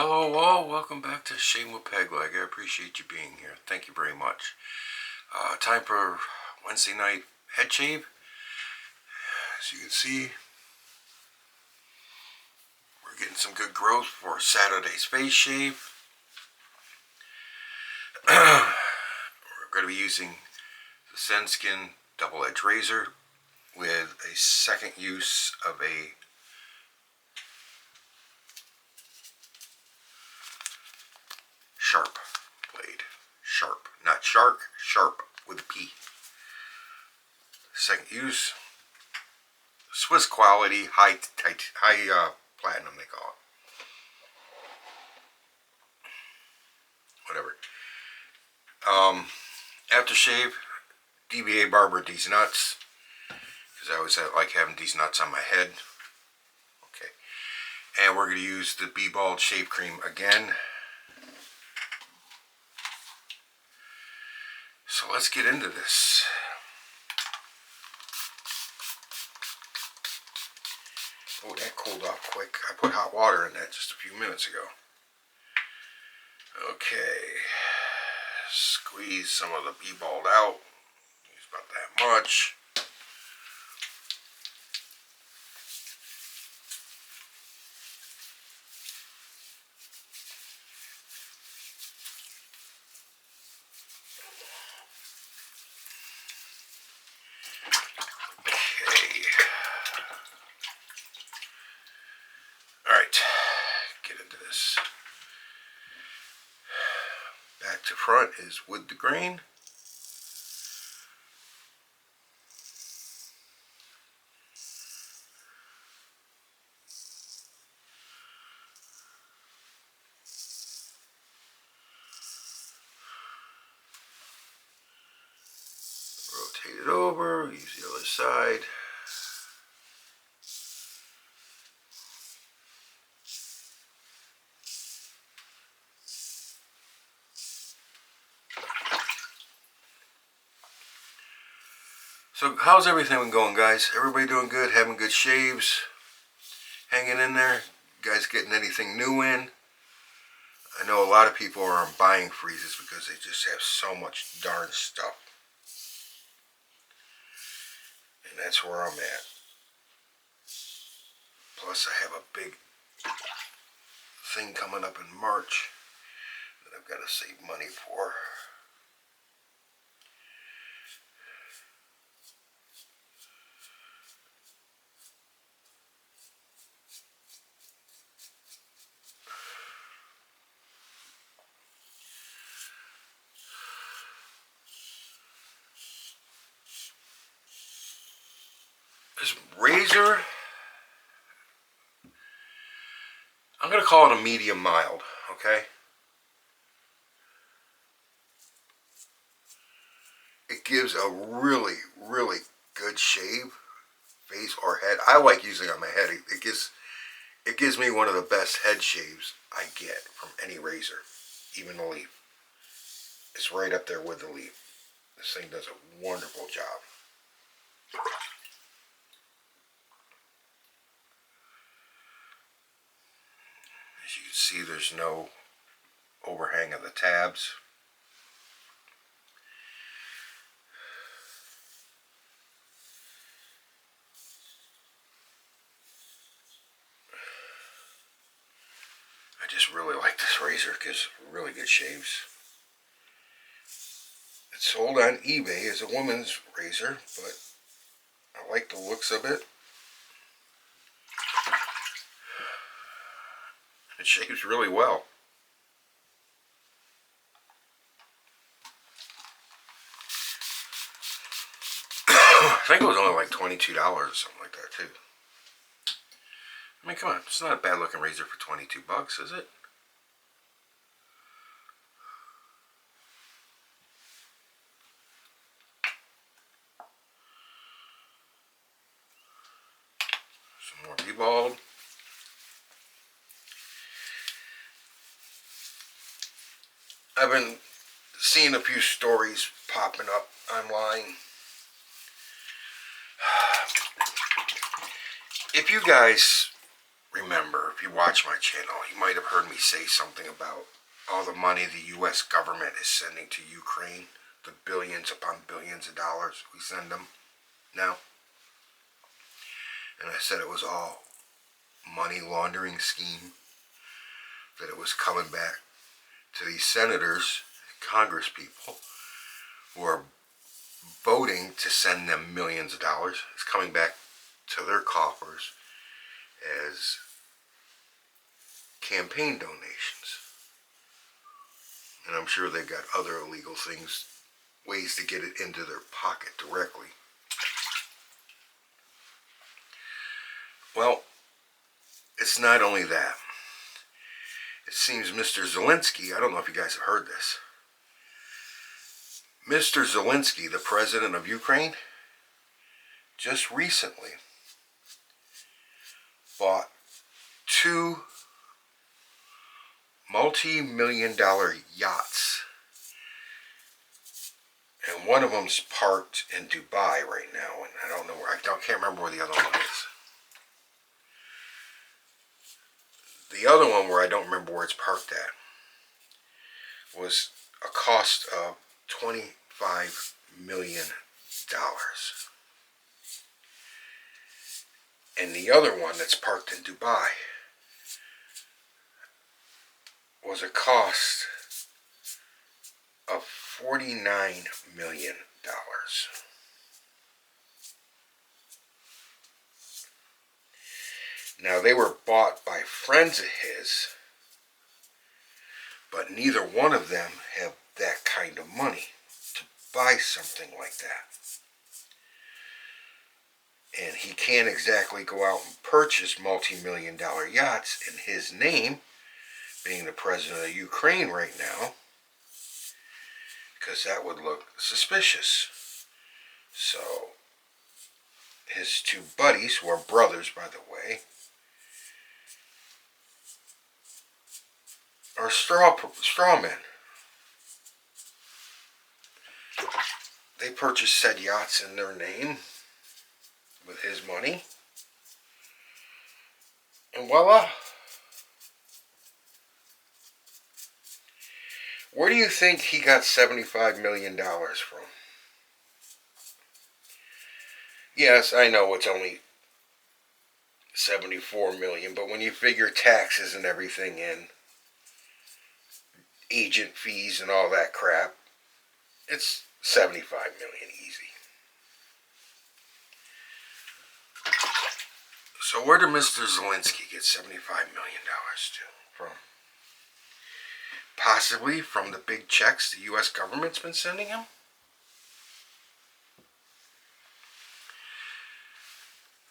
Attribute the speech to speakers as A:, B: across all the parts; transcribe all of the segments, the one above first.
A: Hello all, welcome back to Shaving with Peg Leg. I appreciate you being here. Thank you very much. Time for Wednesday night head shave. As you can see, we're getting some good growth for Saturday's face shave. We're going to be using the Senskinn double-edged razor with a second use of a sharp blade. Sharp, not shark, sharp with a P. Second use, Swiss quality, high platinum they call it. Whatever. Aftershave, DBA Barber DeezNuts, because I always like having these nuts on my head. Okay. And we're going to use the Bald Shave Cream again. So let's get into this. Oh, that cooled off quick. I put hot water in that just a few minutes ago. Okay. Squeeze some of the Bald out. Use about that much. Back to front is with the grain. Rotate it over, use the other side. So how's everything going, guys? Everybody doing good? Having good shaves? Hanging in there? You guys getting anything new in? I know a lot of people are on buying freezes because they just have so much darn stuff. And that's where I'm at. Plus I have a big thing coming up in March that I've got to save money for. This razor, I'm going to call it a medium mild, okay? It gives a really, really good shave, face or head. I like using it on my head. It gives me one of the best head shaves I get from any razor, even the leaf. It's right up there with the leaf. This thing does a wonderful job. As you can see, there's no overhang of the tabs. I just really like this razor. It gives really good shaves. It's sold on eBay as a woman's razor, but I like the looks of it. It shaves really well. I think it was only like $22 or something like that too. I mean, come on, it's not a bad looking razor for 22 bucks, is it? Some more Bald. I've been seeing a few stories popping up online. If you guys remember, if you watch my channel, you might have heard me say something about all the money the U.S. government is sending to Ukraine, the billions upon billions of dollars we send them now. And I said it was all money laundering scheme, that it was coming back to these senators, Congress people, who are voting to send them millions of dollars. It's coming back to their coffers as campaign donations. And I'm sure they've got other illegal things, ways to get it into their pocket directly. Well, it's not only that. It seems Mr. Zelensky, I don't know if you guys have heard this, Mr. Zelensky, the president of Ukraine, just recently bought 2 multi-million-dollar yachts. And one of them's parked in Dubai right now, and I don't know where, can't remember where the other one is. The other one, where I don't remember where it's parked at, was a cost of $25 million. And the other one that's parked in Dubai was a cost of $49 million. Now, they were bought by friends of his, but neither one of them have that kind of money to buy something like that. And he can't exactly go out and purchase multi-million-dollar yachts in his name, being the president of Ukraine right now, because that would look suspicious. So, his 2 buddies, who are brothers, by the way, are straw men. They purchased said yachts in their name with his money, and voila. Where do you think he got $75 million from? Yes, I know it's only $74 million, but when you figure taxes and everything in, agent fees and all that crap, it's $75 million easy. So where did Mr. Zelensky get $75 million from? Possibly from the big checks the U.S. government's been sending him?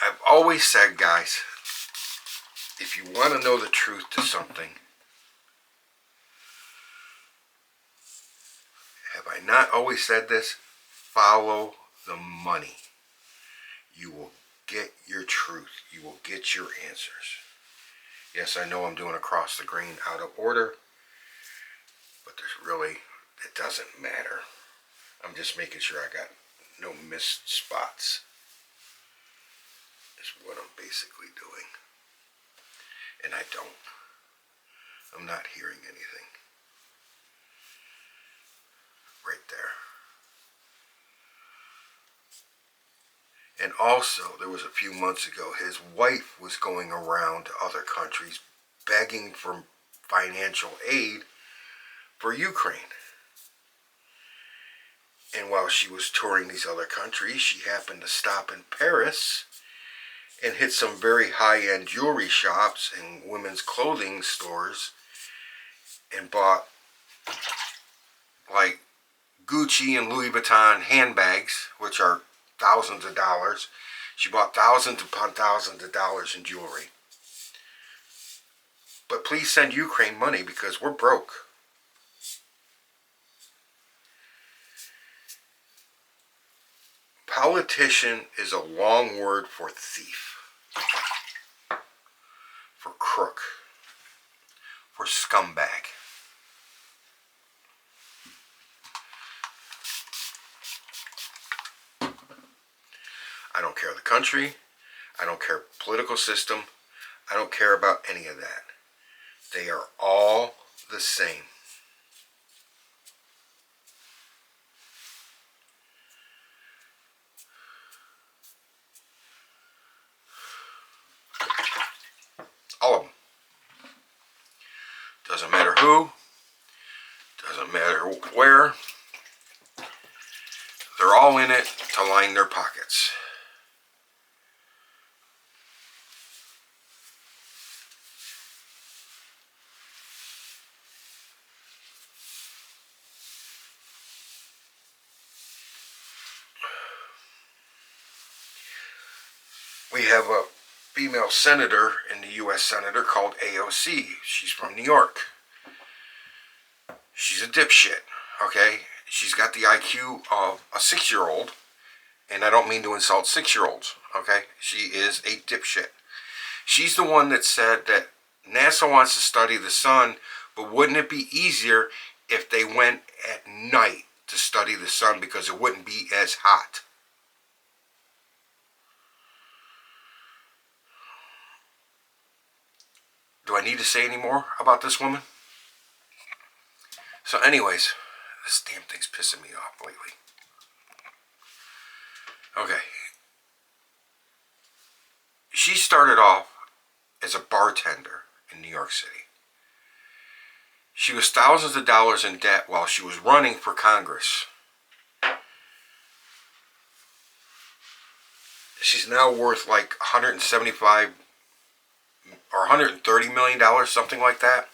A: I've always said, guys, if you want to know the truth to something, have I not always said this? Follow the money. You will get your truth. You will get your answers. Yes, I know I'm doing across the grain out of order, but there's really, it doesn't matter. I'm just making sure I got no missed spots. Is what I'm basically doing. And I don't. I'm not hearing anything. Right there. And also, there was a few months ago, his wife was going around to other countries begging for financial aid for Ukraine. And while she was touring these other countries, she happened to stop in Paris and hit some very high-end jewelry shops and women's clothing stores and bought like Gucci and Louis Vuitton handbags, which are thousands of dollars. She bought thousands upon thousands of dollars in jewelry. But please send Ukraine money because we're broke. Politician is a long word for thief, for crook, for scumbag. I don't care the country. I don't care political system. I don't care about any of that. They are all the same. All of them. Doesn't matter who. Doesn't matter where. They're all in it to line their pockets. We have a female senator in the U.S. Senator called AOC. She's from New York. She's a dipshit, okay? She's got the IQ of a 6-year-old, and I don't mean to insult 6-year-olds, okay? She is a dipshit. She's the one that said that NASA wants to study the sun, but wouldn't it be easier if they went at night to study the sun because it wouldn't be as hot? Do I need to say any more about this woman? So anyways, this damn thing's pissing me off lately. Okay. She started off as a bartender in New York City. She was thousands of dollars in debt while she was running for Congress. She's now worth like 175 or $130 million, something like that,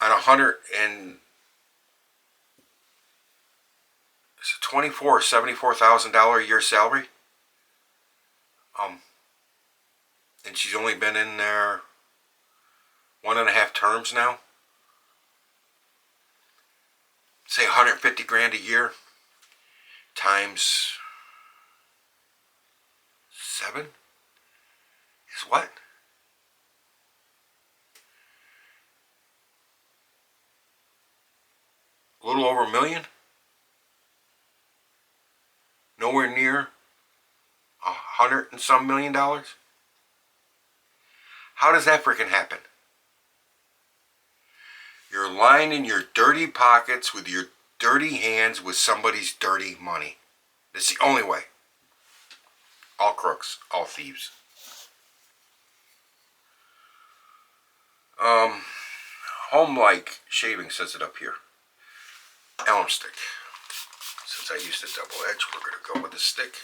A: on $24,000 or $74,000 a year salary. And she's only been in there 1.5 terms now. Say 150 grand a year times 7 is what? A little over $1 million? Nowhere near $100 and some million. How does that freaking happen? You're lining your dirty pockets with your dirty hands with somebody's dirty money. It's the only way. All crooks, all thieves. HomeLike Shaving says it up here. Alum stick. Since I used a double edge, we're going to go with the stick.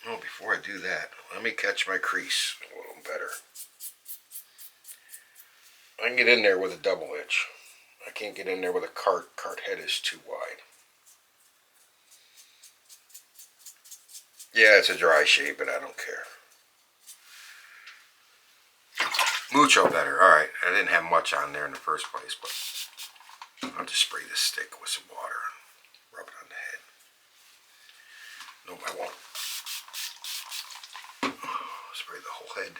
A: Oh, before I do that, let me catch my crease a little better. I can get in there with a double edge. I can't get in there with a cart. Cart head is too wide. Yeah, it's a dry shave, but I don't care. Mucho better. Alright, I didn't have much on there in the first place, but I'll just spray this stick with some water and rub it on the head. Nope, I won't. Spray the whole head.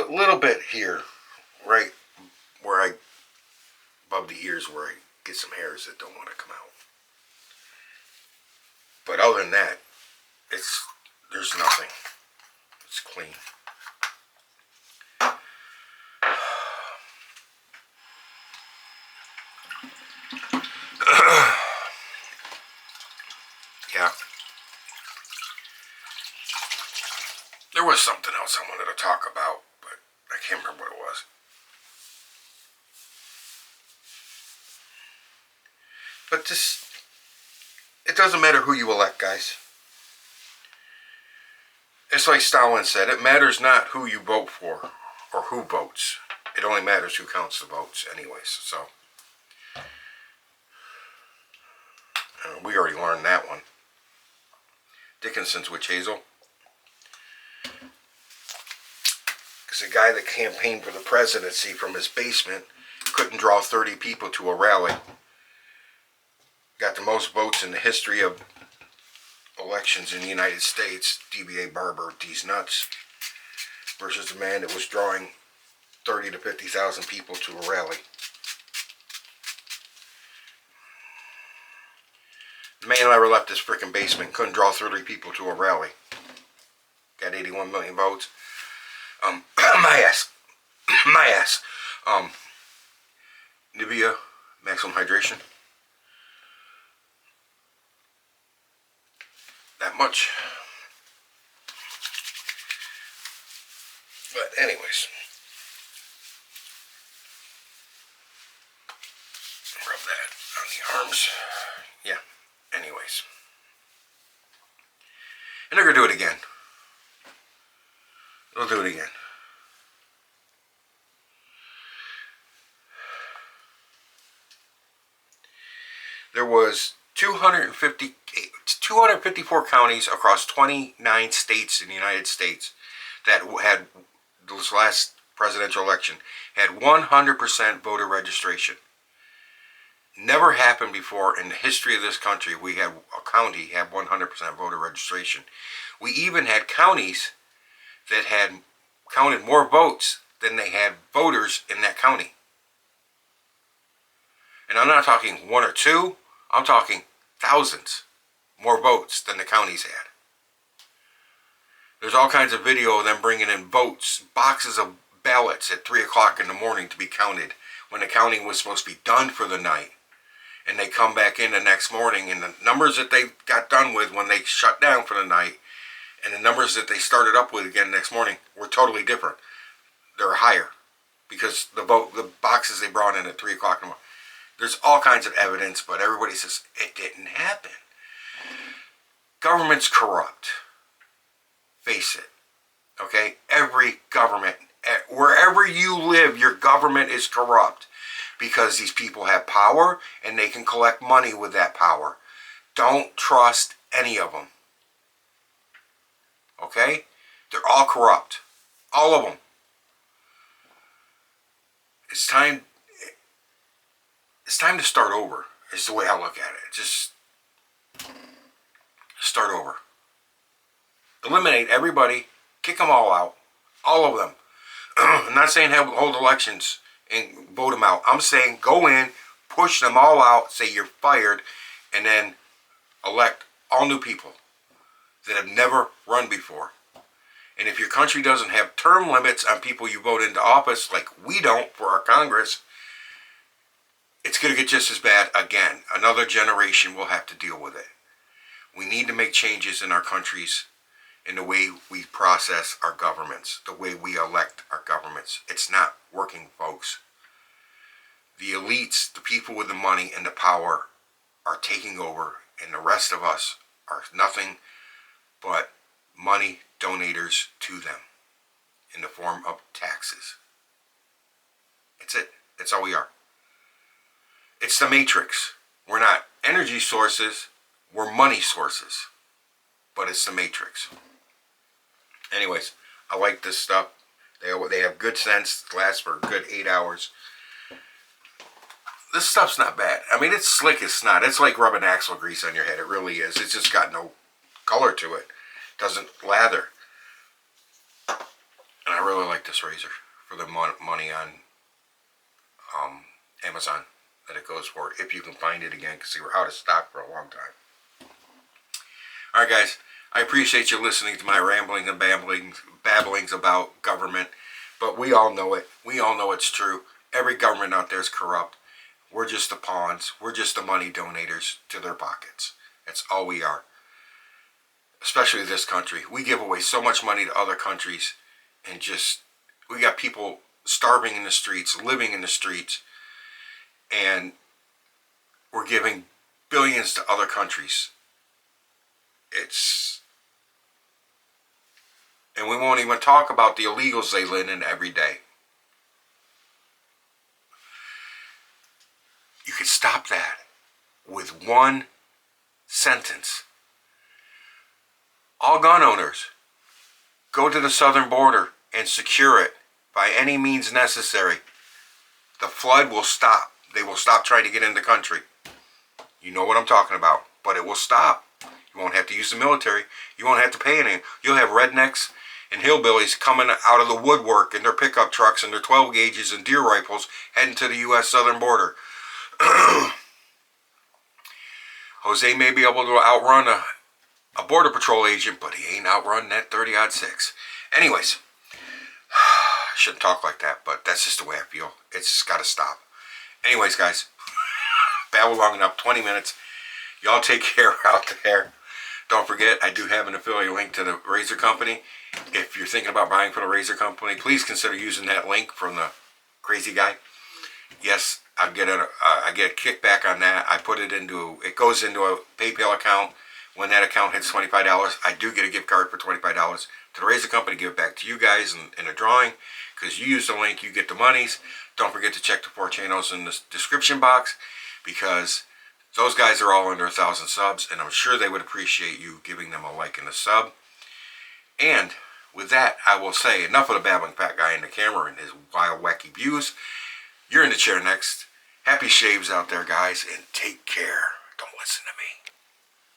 A: Little bit here, right where I, above the ears, where I get some hairs that don't want to come out. But other than that, there's nothing. It's clean. Yeah. There was something else I wanted to talk about, but I can't remember what it was. But it doesn't matter who you elect, guys. It's like Stalin said, it matters not who you vote for or who votes. It only matters who counts the votes anyways. So, we already learned that one. Dickinson's witch hazel. Because a guy that campaigned for the presidency from his basement couldn't draw 30 people to a rally. Got the most votes in the history of elections in the United States, DBA Barber DeezNuts. versus the man that was drawing 30 to 50,000 people to a rally. The man never left his freaking basement, couldn't draw 30 people to a rally. Got 81 million votes. My ass. My ass. Nivea Maximum Hydration. That much. But anyways. Rub that on the arms. Yeah. Anyways. And they're going to do it again. They'll do it again. There was 254 counties across 29 states in the United States that had, this last presidential election, had 100% voter registration. Never happened before in the history of this country. We had a county have 100% voter registration. We even had counties that had counted more votes than they had voters in that county. And I'm not talking one or two, I'm talking thousands more votes than the counties had. There's all kinds of video of them bringing in votes, boxes of ballots at 3 o'clock in the morning to be counted when the counting was supposed to be done for the night. And they come back in the next morning, and the numbers that they got done with when they shut down for the night and the numbers that they started up with again next morning were totally different. They're higher because the boxes they brought in at 3 o'clock in the morning. There's all kinds of evidence, but everybody says it didn't happen. Government's corrupt. Face it. Okay? Every government, wherever you live, your government is corrupt because these people have power and they can collect money with that power. Don't trust any of them. Okay? They're all corrupt. All of them. It's time to start over, is the way I look at it. Just start over. Eliminate everybody. Kick them all out. All of them. I'm not saying hold elections and vote them out. I'm saying go in, push them all out, say you're fired, and then elect all new people that have never run before. And if your country doesn't have term limits on people you vote into office, like we don't for our Congress, it's going to get just as bad again. Another generation will have to deal with it. We need to make changes in our countries in the way we process our governments, the way we elect our governments. It's not working, folks. The elites, the people with the money and the power are taking over, and the rest of us are nothing but money donators to them in the form of taxes. That's it. That's all we are. It's the matrix. We're not energy sources, we're money sources. But it's the matrix. Anyways, I like this stuff. They have good sense. It lasts for a good 8 hours. This stuff's not bad. I mean, it's slick as snot. It's like rubbing axle grease on your head. It really is. It's just got no color to it. Doesn't lather. And I really like this razor for the money on Amazon that it goes for, if you can find it again, because they were out of stock for a long time. Alright guys, I appreciate you listening to my rambling and babblings about government, but we all know it. We all know it's true. Every government out there is corrupt. We're just the pawns. We're just the money donators to their pockets. That's all we are. Especially this country. We give away so much money to other countries, and we got people starving in the streets, living in the streets, and we're giving billions to other countries. And we won't even talk about the illegals they let in every day. You could stop that with one sentence. All gun owners, go to the southern border and secure it by any means necessary. The flood will stop. They will stop trying to get in the country. You know what I'm talking about. But it will stop. You won't have to use the military. You won't have to pay anything. You'll have rednecks and hillbillies coming out of the woodwork in their pickup trucks and their 12 gauges and deer rifles heading to the U.S. southern border. Jose may be able to outrun a border patrol agent, but he ain't outrun that 30-06. Anyways, I shouldn't talk like that, but that's just the way I feel. It's got to stop. Anyways, guys, babble long enough, 20 minutes. Y'all take care out there. Don't forget, I do have an affiliate link to the razor company. If you're thinking about buying from the razor company, please consider using that link from the crazy guy. Yes, I get a kickback on that. It goes into a PayPal account. When that account hits $25, I do get a gift card for $25 to the razor company. Give it back to you guys in a drawing, because you use the link, you get the monies. Don't forget to check the 4 channels in the description box, because those guys are all under 1,000 subs, and I'm sure they would appreciate you giving them a like and a sub. And with that, I will say enough of the babbling fat guy in the camera and his wild, wacky views. You're in the chair next. Happy shaves out there, guys, and take care.